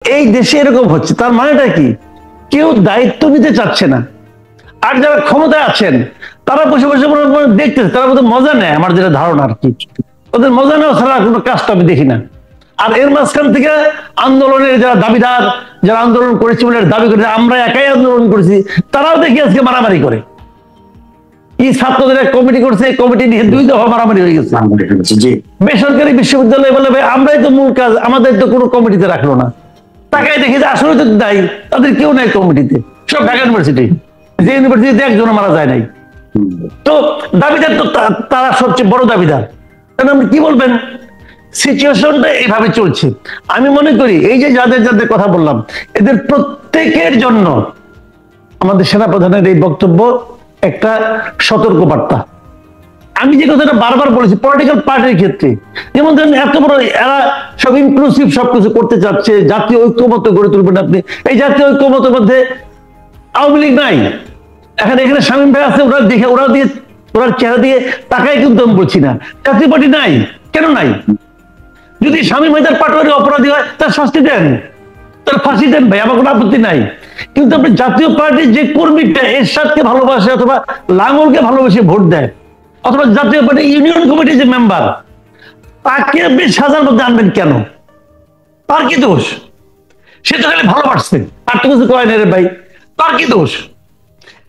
এই দেশে এরকম হচ্ছে, তার মানেটা কি? কেউ দায়িত্ব নিতে চাচ্ছে না। আর যারা ক্ষমতায় আছেন তারা বসে বসে দেখতেছে, তারা বোধহয় মজা নেয়, আমার যেটা ধারণা আর কি। ওদের মজা নেওয়া ছাড়া কোনো কাজটা আমি দেখি না। আর এর মাঝখান থেকে আন্দোলনের যারা দাবিদার, যারা আন্দোলন করেছে বলে দাবি করে আমরা একাই আন্দোলন করেছি, তারাও দেখি আজকে মারামারি করে। এই ছাত্রদের এক কমিটি করছে, কমিটি নিয়ে 2 দফা মারামারি হয়ে গেছে। বেসরকারি বিশ্ববিদ্যালয় বলে ভাই আমরাই তো মূল কাজ, আমাদের তো কোনো কমিটিতে রাখলো না। তাকাই দেখি যে আসলে তো দায়ী তাদের কেউ নাই কমিটিতে, সব ঢাকা ইউনিভার্সিটি, যে ইউনিভার্সিটিতে একজনও মারা যায় নাই। তো দাবিদার তো তারা সবচেয়ে বড় দাবিদার। আপনি কি বলবেন? সিচুয়েশনটা এইভাবে চলছে। আমি মনে করি এই যে যাদের যাদের কথা বললাম, এদের প্রত্যেকের জন্য আমাদের সেনাপ্রধানের এই বক্তব্য একটা সতর্ক বার্তা। আমি যে কথাটা বারবার বলেছি পলিটিক্যাল পার্টির ক্ষেত্রে, যেমন ধরেন এত বড় এরা সব ইনক্লুসিভ সবকিছু করতে চাচ্ছে, জাতীয় ঐক্যমত্য গড়ে তুলবেন আপনি। এই জাতীয় ঐক্যমতের মধ্যে আওয়ামী লীগ নাই। এখানে শামীম ভাই আছে, ওরা দেখে ওরা দিয়ে ওরা চেহারা দিয়ে তাকাই কিন্তু আমি বলছি না। জাতীয় পার্টি নাই, কেন নাই? যদি শামীম ভাই তার পাটোয়ারি অপরাধী হয় তার শাস্তি দেন, তার ফাঁসি দেন ভাই, আমার কোনো আপত্তি নাই। কিন্তু আপনি জাতীয় পার্টির যে কর্মীটা এরশাদকে ভালোবাসে অথবা লাঙ্গলকে ভালোবেসে ভোট দেয়, অথবা জাতীয় পার্টি ইউনিয়ন কমিটির যে মেম্বার, তাকে আপনি সাজার মধ্যে আনবেন কেন? তার কি দোষ? সে তো খালি ভালোবাসছে, আর তো কিছু কয় না রে ভাই, তার কি দোষ?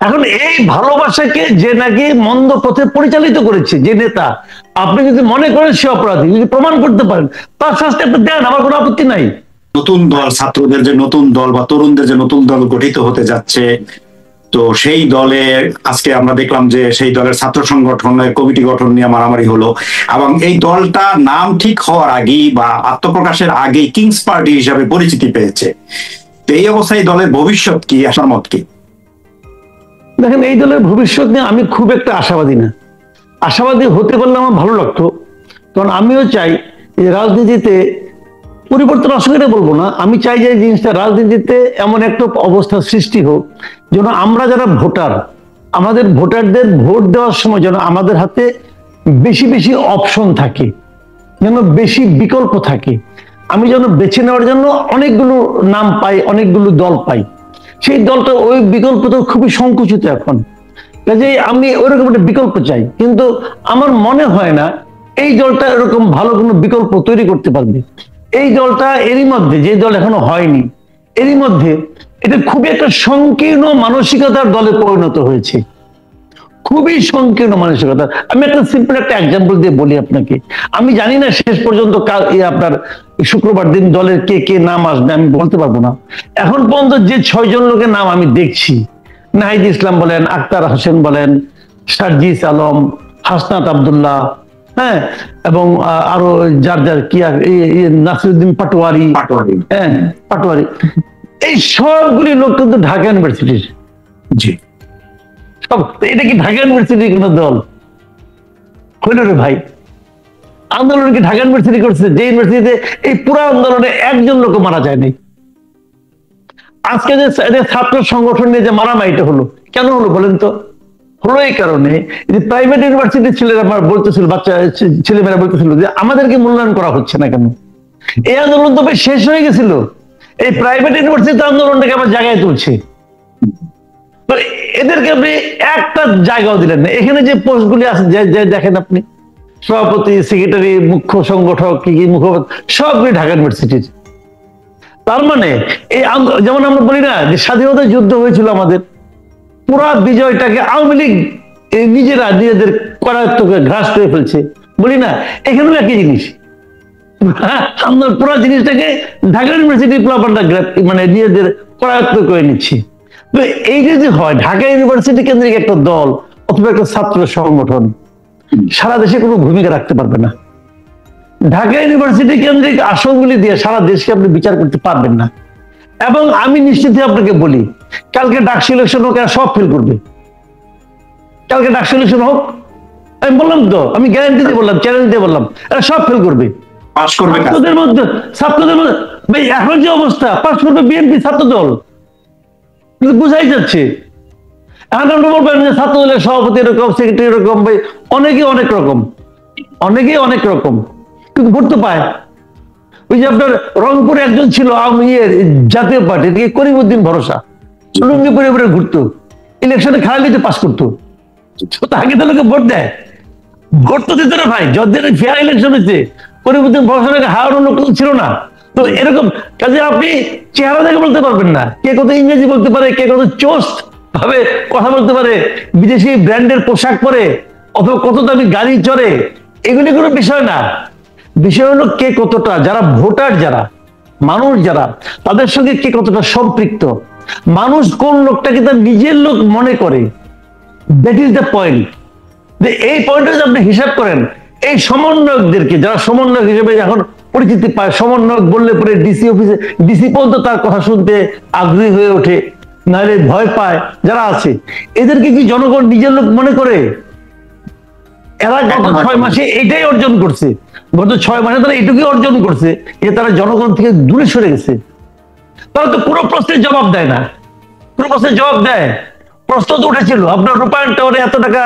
এখন এই ভালোবাসাকে যে নাকি মন্দ পথে পরিচালিত করেছে যে নেতা, আপনি যদি মনে করেন সে অপরাধী, যদি প্রমাণ করতে পারেন, তার শাস্তি আপনি দেন, আমার কোনো আপত্তি নাই। নতুন দল, ছাত্রদের যে নতুন দল বা তরুণদের যে নতুন দল গঠিত হতে যাচ্ছে, তো সেই দলে আজকে আমরা দেখলাম যে সেই দলের ছাত্র সংগঠনের কমিটি গঠন নিয়ে মারামারি হলো, এবং এই দলটা নাম ঠিক হওয়ার আগেই বা আত্মপ্রকাশের আগেই কিংস পার্টি হিসাবে পরিচিতি পেয়েছে। তো এই অবস্থায় দলের ভবিষ্যৎ কি, আশার মত কি? দেখেন, এই দলের ভবিষ্যৎ নিয়ে আমি খুব একটা আশাবাদী না। আশাবাদী হতে পারলে আমার ভালো লাগতো, কারণ আমিও চাই যে রাজনীতিতে পরিবর্তন আসলে এটা বলবো না, আমি চাই যে জিনিসটা রাজনীতিতে এমন একটা অবস্থা সৃষ্টি হোক যেন আমরা যারা ভোটার, আমাদের ভোটারদের ভোট দেওয়ার সময় যেন আমাদের হাতে বেশি বেশি অপশন থাকে, যেন বেশি বিকল্প থাকে। আমি যেন বেছে নেওয়ার জন্য অনেকগুলো নাম পাই, অনেকগুলো দল পাই। সেই দলটা ওই বিকল্প তো খুবই সংকুচিত এখন, কাজেই আমি ওইরকম একটা বিকল্প চাই। কিন্তু আমার মনে হয় না এই দলটা এরকম ভালো কোনো বিকল্প তৈরি করতে পারবে। এই দলটা এরই মধ্যে, যে দল এখনো হয়নি, এরই মধ্যে এটা খুবই একটা সংকীর্ণ মানসিকতার দলে পরিণত হয়েছে, খুবই সংকীর্ণ মানসিকতা। আমি একটা সিম্পল একটা এক্সাম্পল দিয়ে বলি আপনাকে। আমি জানি না শেষ পর্যন্ত আপনার শুক্রবার দিন দলের কে কে নাম আসবে, আমি বলতে পারবো না। এখন পর্যন্ত যে 6 জন লোকের নাম আমি দেখছি, নাহিদ ইসলাম বলেন, আক্তার হোসেন বলেন, সার্জিস আলম, হাসনাত আব্দুল্লাহ, হ্যাঁ, এবং আরো যার যার কি নাসিরুদ্দিন পাটোয়ারি, হ্যাঁ পাটোয়ারি, এই সবগুলি লোক কিন্তু ঢাকা ইউনিভার্সিটির। জি, এটা কি ঢাকা ইউনিভার্সিটির কোন দল হইল রে ভাই? আন্দোলন কি ঢাকা ইউনিভার্সিটি করছে, যে ইউনিভার্সিটিতে এই পুরো আন্দোলনে একজন লোক মারা যায় নাই? আজকে যে ছাত্র সংগঠন নিয়ে যে মারামারিটা হলো, কেন হলো বলেন তো? হলো এই কারণে যে প্রাইভেট ইউনিভার্সিটির ছেলেরা আমার বলতেছিল, বাচ্চা ছেলেমেয়েরা বলতেছিল যে আমাদেরকে মূল্যায়ন করা হচ্ছে না কেন। এই আন্দোলন তো শেষ হয়ে গেছিল, এই প্রাইভেট ইউনিভার্সিটি আন্দোলনটাকে আবার জায়গায় তুলছে। এদেরকে আপনি একটা জায়গাও দিলেন না। এখানে যে পোস্টগুলি আছে দেখেন আপনি, সভাপতি, সেক্রেটারি, মুখ্য সংগঠক, কি কি মুখপাত্র, সবগুলি ঢাকা ইউনিভার্সিটির। তার মানে এই যেমন আমরা বলি না যে স্বাধীনতা যুদ্ধ হয়েছিল আমাদের, পুরা বিজয়টাকে আওয়ামী লীগ নিজেরা নিজেদের করায়ত্তকে গ্রাস করে ফেলছে, বলি না? এখানেও একই জিনিস, আমরা পুরো জিনিসটাকে ঢাকা ইউনিভার্সিটি মানে নিজেদের করায়ত্ত করে নিচ্ছি। তো এই যদি হয় ঢাকা ইউনিভার্সিটি কেন্দ্রিক একটা দল অথবা একটা ছাত্র সংগঠন সারা দেশে কোনো ভূমিকা রাখতে পারবে না। ঢাকা ইউনিভার্সিটি কেন্দ্রিক আসনগুলি দিয়ে সারা দেশকে আপনি বিচার করতে পারবেন না। এবং আমি নিশ্চিত আপনাকে বলি, কালকে ডাকসু ইলেকশন হোক, এরা সব ফেল করবে। কালকে ডাকসু ইলেকশন হোক, আমি বললাম তো, আমি গ্যারান্টি দিয়ে বললাম, চ্যালেঞ্জ দিয়ে বললাম, এরা সব ফেল করবে। ছাত্রদের মধ্যে ভাই এখন যে অবস্থা, পাস করবে বিএনপি ছাত্র দল, বুঝাই যাচ্ছে। এখন আপনি বলবেন যে ছাত্র দলের সভাপতি এরকম, সেক্রেটারি এরকম, ভাই অনেকেই অনেক রকম, অনেকেই অনেক রকম, কিন্তু ভোট তো পায়। ওই যে আপনার রংপুরে একজন ছিল জাতীয় পার্টির করিমউদ্দিন ভরসা, লুঙ্গি পরে পরে ঘুরতো, ইলেকশনে খারাপ পাস করতো, তাকে তো লোকে ভোট দেয়, ভোট তো দিত না ভাই। যতদিন ফেয়ার ইলেকশন হয়েছে করিমউদ্দিন ভরসাকে হারানোর লোক ছিল না। তো এরকম কাজে আপনি চেহারা দেখে বলতে পারবেন না কে কত ইংরেজি বলতে পারে, কে কত চোস্ট ভাবে কথা বলতে পারে, বিদেশি ব্র্যান্ডের পোশাক পরে অথবা কত দামি গাড়ি চড়ে, এগুলি কোনো বিষয় না। বিষয় হলো কে কতটা, যারা ভোটার, যারা মানুষ, যারা তাদের সঙ্গে কে কতটা সম্পৃক্ত, মানুষ কোন লোকটাকে তার নিজের লোক মনে করে, দ্যাট ইজ দ্য পয়েন্ট। এই পয়েন্টে যদি আপনি হিসাব করেন, এই সমন্বয়কদেরকে যারা সমন্বয়ক হিসেবে এখন পরিচিতি পায়, সমন্বয়ক বললে পরে ডিসি অফিসে ডিসি পর্যন্ত তার কথা শুনতে আগ্রহী হয়ে ওঠে, নাহলে ভয় পায়, যারা আছে এদেরকে কি জনগণ নিজের লোক মনে করে? এরা গত 6 মাসে এটাই অর্জন করছে, গত 6 মাসে তারা এটুকুই অর্জন করছে যে তারা জনগণ থেকে দূরে সরে গেছে। তারা তো কোনো প্রশ্নের জবাব দেয় না, কোনো প্রশ্নের জবাব দেয়? প্রশ্ন তো উঠেছিল আপনার রূপায়ণ টাওয়ারে এত টাকা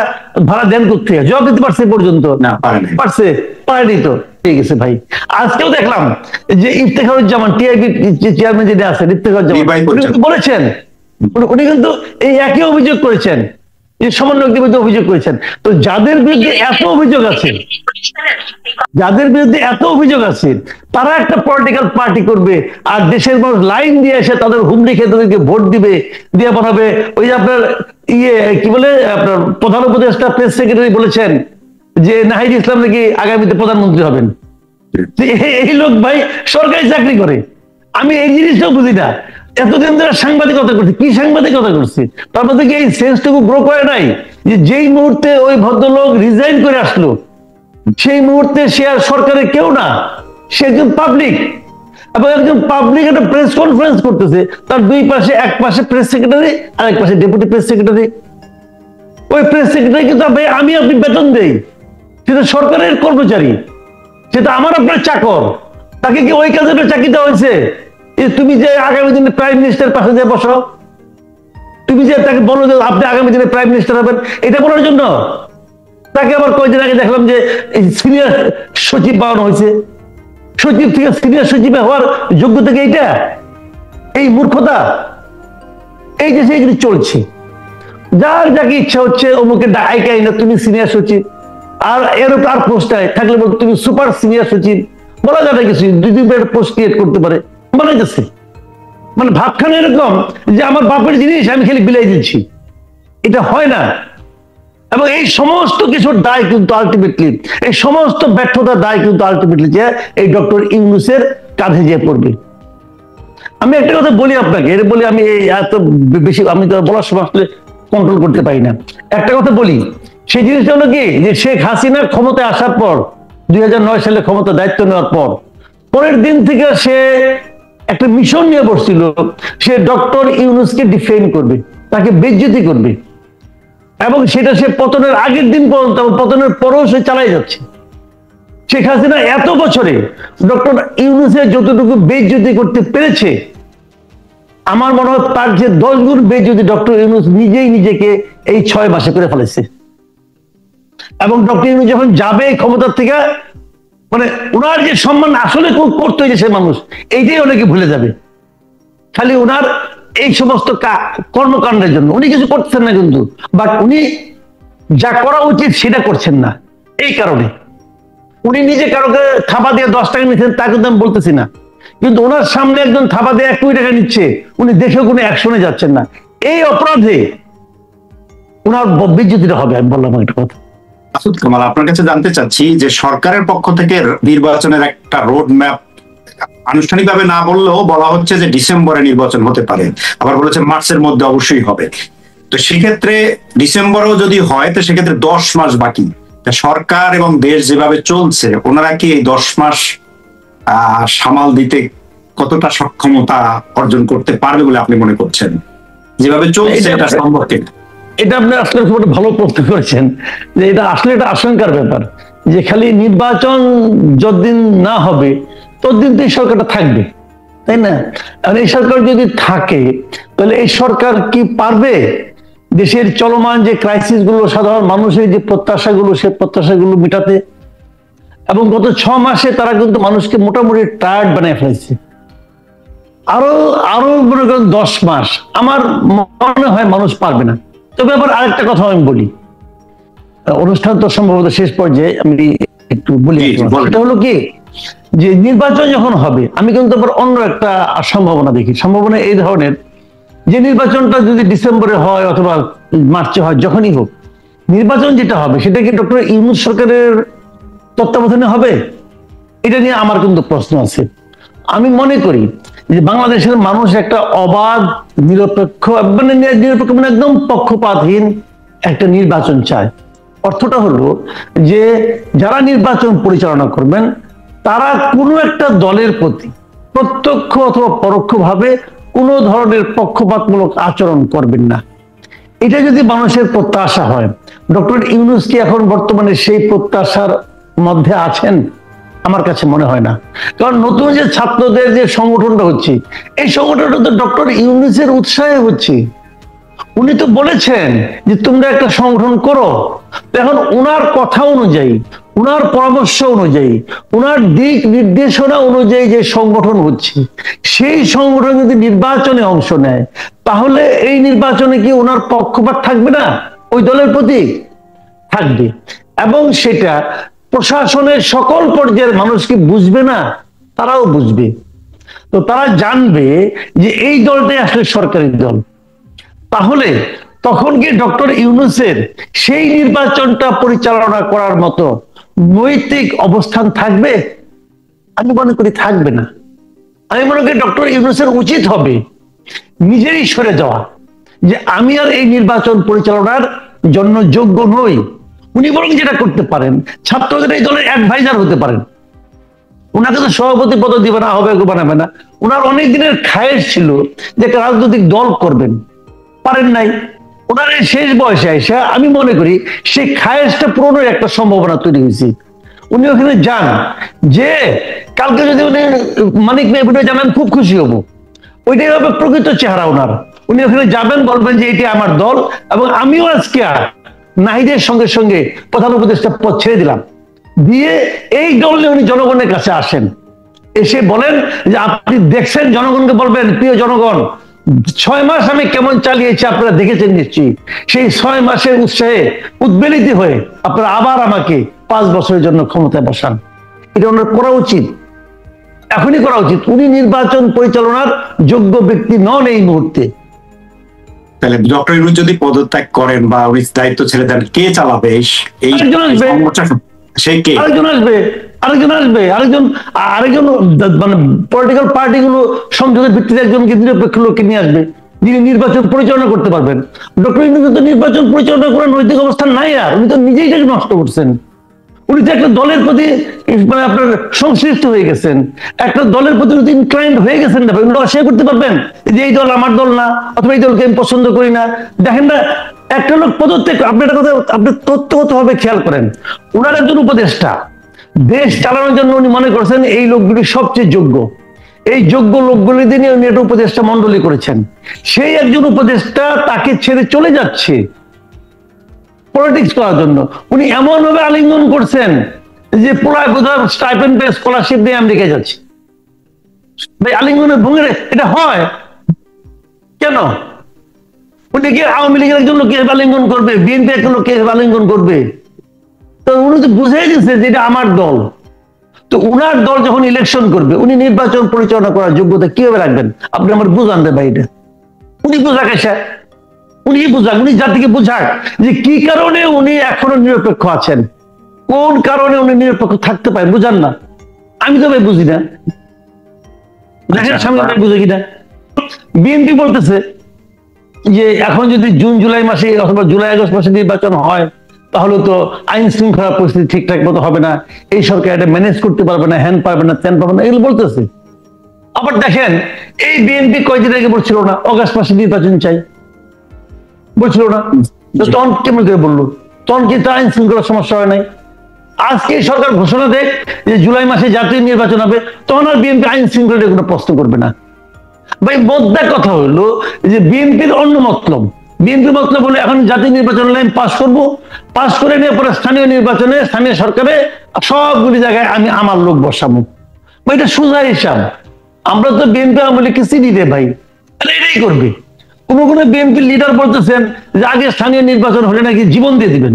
ভাড়া দেন করতে, জবাব দিতে পারছে পর্যন্ত? না, পারছে? পারেনি তো, ঠিক আছে ভাই। আজকেও দেখলাম যে ইফতেখারুজ্জামান টিআইবি চেয়ারম্যান যেটা আছেন, ইফতেখারুজ্জামান বলেছেন, উনি কিন্তু এই একই অভিযোগ করেছেন, যে সমন্বয়কদের বিরুদ্ধে অভিযোগ করেছেন। তো যাদের বিরুদ্ধে এত অভিযোগ আছে, যাদের বিরুদ্ধে এত অভিযোগ আছে, তারা একটা পলিটিক্যাল পার্টি করবে আর দেশের মানুষ লাইন দিয়ে এসে তাদের হুমড়ি খেয়ে তাদেরকে ভোট দিবে, দিয়ে বানাবে। ওই যে আপনার কি বলে আপনার প্রধান উপদেষ্টা প্রেস সেক্রেটারি বলেছেন যে নাহিদ ইসলাম নাকি আগামীতে প্রধানমন্ত্রী হবেন। এই লোক ভাই সরকারি চাকরি করে, আমি এই জিনিসটাও বুঝি না। এতদিন ধরে সাংবাদিকতা করছে, কি সাংবাদিকতা করছে? তার মধ্যে কি এই সেন্সটুকু গ্রো করে নাই যে যেই মুহূর্তে ওই ভদ্রলোক রিজাইন করে আসলো, সেই মুহূর্তে সে আর সরকারের কেউ না, সে একজন পাবলিক, এবং একজন পাবলিক একটা প্রেস কনফারেন্স করতেছে, তার দুই পাশে, এক পাশে প্রেস সেক্রেটারি আর এক পাশে ডেপুটি প্রেস সেক্রেটারি। ওই প্রেস সেক্রেটারি কিন্তু আমি আপনি বেতন দেই, সেটা সরকারের কর্মচারী, সেটা আমার আপনার চাকর, তাকে কি ওই কাজে চাকরি দেওয়া হয়েছে? তুমি যে আগামী দিনে প্রাইম মিনিস্টার পাশে দিয়ে বসো, তুমি যে তাকে বলো যে আপনি আগামী দিনে প্রাইম মিনিস্টার হবেন, এটা বলার জন্য? তাকে আবার কয়েকদিন আগে দেখলাম যে সিনিয়র সচিব বানানো হয়েছে, সচিব থেকে সিনিয়র সচিবে হওয়ার যোগ্যতা কি এইটা? এই মূর্খতা, এই দেশে এগুলি চলছে। যার যাকে ইচ্ছা হচ্ছে অমুকে ডাইকাই না তুমি সিনিয়র সচিব, আর এর উপর আর পোস্টায় থাকলে বলতো তুমি সুপার সিনিয়র সচিব, বলা যাবে কিছু, দুই একটা পোস্ট ক্রিয়েট করতে পারে, বানাইতেছে। মানে ভাবখানা এরকম যে আমার বাপের জিনিস আমি খালি বিলাই দিচ্ছি, এটা হয় না। এবং এই সমস্ত কিছুর দায় কিন্তু আলটিমেটলি, এই সমস্ত ব্যর্থতার দায় কিন্তু আলটিমেটলি যে এই ডক্টর ইউনূসের কাঁধে যে পড়বে। আমি একটা কথা বলি আপনাকে, এর বলি আমি এত বেশি আমি তো বলার সময় আসলে কন্ট্রোল করতে পারি না। একটা কথা বলি, সেই জিনিসটা হলো কি যে শেখ হাসিনার ক্ষমতায় আসার পর 2009 সালে ক্ষমতা দায়িত্ব নেওয়ার পর পরের দিন থেকে সে একটা মিশন নিয়ে বসছিল, সে ডক্টর ইউনূসকে ডিফেন্ড করবে, তাকে বেইজ্জতি করবে, এবং সেটা সে পতনের আগের দিন পর্যন্ত, পতনের পরেও সে চালাই যাচ্ছে। শেখ হাসিনা এত বছরে ডক্টর ইউনূসের যতটুকু বেইজ্জতি করতে পেরেছে, আমার মনে হয় তার যে 10 গুণ বেইজ্জতি ডক্টর ইউনূস নিজেই নিজেকে এই 6 মাসে করে ফেলেছে। এবং ডক্টর ইউনূস যখন যাবে ক্ষমতার থেকে, মানে ওনার যে সম্মান আসলে করতে হয়েছে সে মানুষ, এইটাই অনেকে ভুলে যাবে। খালি ওনার এই সমস্ত কর্মকাণ্ডের জন্য উনি কিছু করছেন না কিন্তু, বাট উনি যা করা উচিত সেটা করছেন না। এই কারণে উনি নিজে কারোকে থাবা দিয়ে 10 টাকা নিচ্ছেন তা কিন্তু আমি বলতেছি না, কিন্তু ওনার সামনে একজন থাবা দিয়ে 1 কোটি টাকা নিচ্ছে, উনি দেখেও কোনো অ্যাকশনে যাচ্ছেন না। এই অপরাধে ওনার বেইজ্জতিটা হবে, আমি বললাম একটা কথা। মাসুদ কামাল, আপনার কাছে জানতে চাচ্ছি যে সরকারের পক্ষ থেকে নির্বাচনের একটা রোড ম্যাপ আনুষ্ঠানিকভাবে না বললেও বলা হচ্ছে যে ডিসেম্বরে নির্বাচন হতে পারে, আবার বলেছে মার্চের মধ্যে অবশ্যই হবে। তো সেক্ষেত্রে ডিসেম্বরেও যদি হয় তো সেক্ষেত্রে 10 মাস বাকি। সরকার এবং দেশ যেভাবে চলছে, ওনারা কি এই 10 মাস সামাল দিতে কতটা সক্ষমতা অর্জন করতে পারবে বলে আপনি মনে করছেন? যেভাবে চলছে এটা সম্ভব কিনা? এটা আপনি আসলে খুব একটা ভালো প্রশ্ন করেছেন, যে এটা আসলে একটা আশঙ্কার ব্যাপার, যে খালি নির্বাচন যতদিন না হবে ততদিন তো এই সরকারটা থাকবে, তাই না? আর এই সরকার যদি থাকে তাহলে এই সরকার কি পারবে দেশের চলমান যে ক্রাইসিস গুলো, সাধারণ মানুষের যে প্রত্যাশাগুলো, সে প্রত্যাশাগুলো মেটাতে? এবং গত 6 মাসে তারা কিন্তু মানুষকে মোটামুটি টায়ার্ড বানিয়ে ফেলেছে। আরো আরো মনে করেন 10 মাস আমার মনে হয় মানুষ পারবে না। তবে আবার আরেকটা কথা আমি বলি, অনুষ্ঠান তো সম্ভবত শেষ পর্যায়ে আমি একটু বলি, সেটা হলো কি যে নির্বাচন যখন হবে আমি কিন্তু আবার অন্য একটা সম্ভাবনা দেখি। সম্ভাবনা এই ধরনের যে নির্বাচনটা যদি ডিসেম্বরে হয় অথবা মার্চে হয়, যখনই হোক নির্বাচন যেটা হবে সেটা কি ডক্টর ইউনূস সরকারের তত্ত্বাবধানে হবে? এটা নিয়ে আমার কিন্তু প্রশ্ন আছে। আমি মনে করি যে বাংলাদেশের মানুষ একটা অবাধ নিরপেক্ষ মানে একদম পক্ষপাতহীন একটা নির্বাচন চায়। অর্থটা হলো যে যারা নির্বাচন পরিচালনা করবেন তারা কোনো একটা দলের প্রতি প্রত্যক্ষ অথবা পরোক্ষভাবে কোনো ধরনের পক্ষপাতমূলক আচরণ করবেন না। এটা যদি মানুষের প্রত্যাশা হয়, ডক্টর ইউনূস কি এখন বর্তমানে সেই প্রত্যাশার মধ্যে আছেন? আমার কাছে মনে হয় না। কারণ নতুন যে ছাত্রদের যে সংগঠনটা হচ্ছে, এই সংগঠনটা তো ডক্টর ইউনূসের উৎসাহে হচ্ছে। উনি তো বলেছেন যে তোমরা একটা সংগঠন করো। এখন উনার কথা অনুযায়ী, উনার পরামর্শ অনুযায়ী, উনার দিক নির্দেশনা অনুযায়ী যে সংগঠন হচ্ছে, সেই সংগঠন যদি নির্বাচনে অংশ নেয় তাহলে এই নির্বাচনে কি ওনার পক্ষপাত থাকবে না? ওই দলের প্রতি থাকবে। এবং সেটা প্রশাসনের সকল পর্যায়ের মানুষ কি বুঝবে না? তারাও বুঝবে। তো তারা জানবে যে এই দলটাই আসলে সরকারি দল। তাহলে তখন কি ডক্টর ইউনূসের সেই নির্বাচনটা পরিচালনা করার মতো নৈতিক অবস্থান থাকবে? আমি মনে করি থাকবে না। আমি মনে করি ডক্টর ইউনূসের উচিত হবে নিজেরই সরে যাওয়া, যে আমি আর এই নির্বাচন পরিচালনার জন্য যোগ্য নই। উনি বরং যেটা করতে পারেন, ছাত্রদের এই দলের অ্যাডভাইজার হতে পারেন। ওনাকে তো সভাপতি পদ দিবে না, হবে বানাবে না। ওনার অনেক দিনের খায়েশ ছিল যে একটা রাজনৈতিক দল করবেন, পারেন নাই। ওনার এই শেষ বয়সে এসে আমি মনে করি সেই খায়েশটা পূরণের একটা সম্ভাবনা তৈরি হয়েছে। উনি ওখানে যান, যে কালকে যদি উনি মানিক মেয়ে জানান খুব খুশি হব, ওইটাই হবে প্রকৃত চেহারা ওনার। উনি ওখানে যাবেন, বলবেন যে এটি আমার দল এবং আমিও আজকে নাহিদের সঙ্গে সঙ্গে প্রধান উপদেষ্টা পদ ছেড়ে দিলাম, দিয়ে এই দল নিয়ে উনি জনগণের কাছে আসেন, এসে বলেন যে আপনি দেখছেন, জনগণকে বলবেন প্রিয় জনগণ 6 মাস আমি কেমন চালিয়েছি আপনারা দেখেছেন নিশ্চয়ই। সেই 6 মাসের উৎসাহে উদ্বেলিত হয়ে আপনারা আবার আমাকে 5 বছরের জন্য ক্ষমতায় বসান। এটা ওনার করা উচিত, এখনই করা উচিত। উনি নির্বাচন পরিচালনার যোগ্য ব্যক্তি নন এই মুহূর্তে। তাহলে ডক্টর ইউনূস যদি পদত্যাগ করেন বা উনি দায়িত্ব ছেড়ে দেন, কে চালাবে এই সেই কে? আরেকজন আসবে, আরেকজন মানে পলিটিক্যাল পার্টিগুলো সংসদের ভিত্তিতে একজনকে নিরপেক্ষ লোককে নিয়ে আসবে, যিনি নির্বাচন পরিচালনা করতে পারবেন। ডক্টর ইউনূস তো নির্বাচন পরিচালনা করার নৈতিক অবস্থান নাই, আর উনি তো নিজেই এটাকে নষ্ট করছেন। উনি তো একটা দলের প্রতি মানে আপনার সংশ্লিষ্ট হয়ে গেছেন, একটা দলের প্রতি ইনক্লাইন্ড হয়ে গেছেন না। সে করতে পারবেন যে এই দল আমার দল না, অথবা এই দলকে আমি পছন্দ করি না। দেখেন না, একটা লোক পদত্যাগ, আপনি একটা কথা আপনি তথ্যগতভাবে খেয়াল করেন, ওনার একজন উপদেষ্টা, দেশ চালানোর জন্য উনি মনে করছেন এই লোকগুলি সবচেয়ে যোগ্য, এই যোগ্য লোকগুলি দিয়ে উনি একটা উপদেষ্টা মন্ডলী করেছেন। সেই একজন উপদেষ্টা তাকে ছেড়ে চলে যাচ্ছে পলিটিক্স করার জন্য। উনি এমন ভাবে আলিঙ্গন করছেন যে পোলায় বোধহয় স্টাইপেন্ড পেয়ে স্কলারশিপ দিয়ে আমেরিকায় যাচ্ছে। ভাই আলিঙ্গনের ভঙ্গিরে এটা হয় কেন? উনি কি আওয়ামী লীগের একজন লোককে আলিঙ্গন করবে, বিএনপি একজন লোককে আলিঙ্গন করবে? তো উনি তো বুঝেই গেছে যে এটা আমার দল। তো উনার দল যখন ইলেকশন করবে, উনি নির্বাচন পরিচালনা করার যোগ্যতা কিভাবে রাখবেন? আপনি আমার বুঝান দেন ভাই, এটা উনি বুঝাক, উনি বুঝাক, উনি জাতিকে বুঝাক যে কি কারণে উনি এখনো নিরপেক্ষ আছেন, কোন কারণে উনি নিরপেক্ষ থাকতে পারেন, বুঝান না। আমি তো ভাই বুঝি না, দেখেন সামনে বুঝে কিনা। বিএনপি বলতেছে যে এখন যদি জুন জুলাই মাসে অথবা জুলাই আগস্ট মাসে নির্বাচন হয় তাহলে তো আইন শৃঙ্খলা পরিস্থিতি ঠিকঠাক মতো হবে না, এই সরকার এটা ম্যানেজ করতে পারবে না, হ্যান পারবে না, ত্যান পারবে না, এগুলো বলতেছে। আবার দেখেন এই বিএনপি কয়েকদিন আগে বলছিল না অগাস্ট মাসে নির্বাচন চাই, বলছিল না? তখন কেমন করে বললো? তখন কিন্তু আইন শৃঙ্খলার সমস্যা হয় নাই। আজকে সরকার ঘোষণা দেয় যে জুলাই মাসে জাতীয় নির্বাচন হবে, তখন আর বিএনপি আইন শৃঙ্খলা কোনো প্রশ্ন করবে না। ভাই মোদ্দা কথা হলো যে বিএনপির অন্য মতলব, বিএনপি বক্তব্য বলে এখন জাতীয় নির্বাচন আমি পাশ করব, পাশ করে নিয়ে পরে স্থানীয় নির্বাচনে স্থানীয় সরকারে সবগুলি জায়গায় আমি আমার লোক বসাবো। এটা সোজা হিসাব। আমরা তো বিএনপি আওয়ামী লীগকে চিনি রে ভাই, এটাই করবে। কোন কোন বিএনপি লিডার বলতেছেন যে আগে স্থানীয় নির্বাচন হলে নাকি জীবন দিয়ে দিবেন।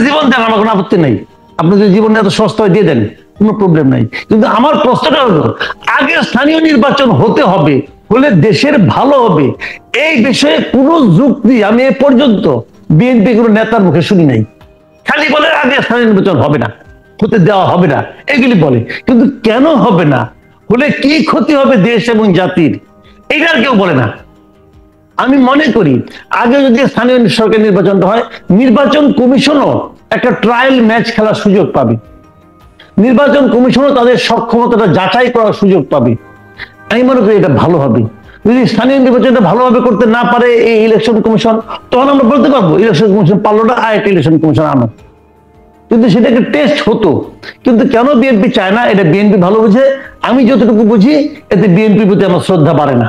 জীবন দেন, আমার কোনো আপত্তি নাই, আপনি যদি জীবন এত সস্তায় দিয়ে দেন কোনো প্রবলেম নাই। কিন্তু আমার প্রশ্নটা হলো আগে স্থানীয় নির্বাচন হতে হবে, হলে দেশের ভালো হবে, এই বিষয়ে কোনো যুক্তি আমি এ পর্যন্ত বিএনপি কোনো নেতার মুখে শুনি নাই। খালি বলে আগে স্থানীয় নির্বাচন হবে না, হতে দেওয়া হবে না, এগুলি বলে। কিন্তু কেন হবে না, হলে কি ক্ষতি হবে দেশ এবং জাতির, এটা আর কেউ বলে না। আমি মনে করি আগে যদি স্থানীয় সরকার নির্বাচনটা হয়, নির্বাচন কমিশনও একটা ট্রায়াল ম্যাচ খেলার সুযোগ পাবে, নির্বাচন কমিশনও তাদের সক্ষমতাটা যাচাই করার সুযোগ পাবে। আমি মনে করি এটা ভালো হবে। যদি স্থানীয় নির্বাচনটা ভালোভাবে করতে না পারে এই ইলেকশন কমিশন, তখন আমরা বলতে পারবো ইলেকশন কমিশন পারলো না, আরেকটা ইলেকশন কমিশন আনো। কিন্তু সেটাকে টেস্ট হতো। কিন্তু কেন বিএনপি চায় না, এটা বিএনপি ভালো বুঝে। আমি যতটুকু বুঝি এতে বিএনপির প্রতি আমার শ্রদ্ধা বাড়ে না।